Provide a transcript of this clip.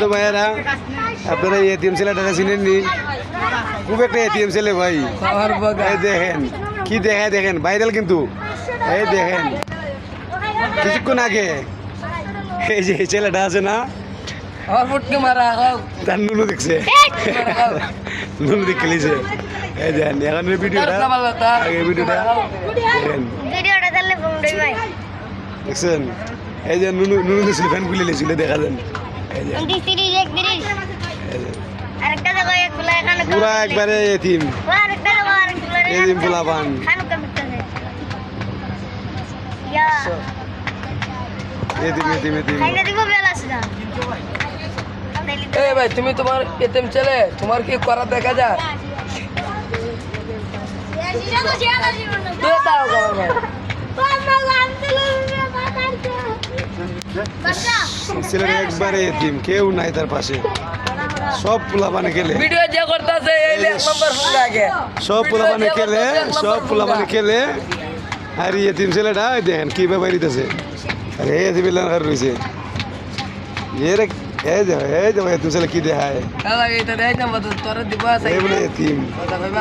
তো ভাইয়ারা আপনারা এটিএম ছেলেটা চিনেননি? খুব একটা এটিএম ছেলে ভাই। এই দেখেন কি দেখায়, দেখেন ভাইরাল কিন্তু। এই দেখেন কিছুক্ষণ আগে এই যে এই ছেলেটা আছে না, তার নুনু দেখছে, নুনু দেখে লিছে। এই দেখেন এখন ভিডিওটা, আগে ভিডিওটা দেখেন, দেখছেন? এই যে নুনু নুনু দিয়েছিল, ফ্যান খুলে লিয়েছিল, দেখা যান। এই যে পুরা একবারে এতিম, এতিম পোলাপান। এতিম এতিম এতিম। এই ভাই, তুমি তোমার এতিম ছেলে, তোমার কি করা দেখা যায়? তুই তাও কর ভাই। ছেলেটা একবারে এতিম, কেউ নাই তার পাশে, সব পোলাপানে খেলে, ভিডিও যে করতেছে এই এক নম্বর ফোন আগে, সব পোলাপানে খেলে, সব পোলাপানে খেলে। আর এতিম ছেলেটা দেখেন কি ব্যাপার দিতেছে। আরে এতিম রয়েছে এই যে এতিম ছেলে কি দেখায়, এটা দেখ না তোরা দিবা এই বলে এতিম।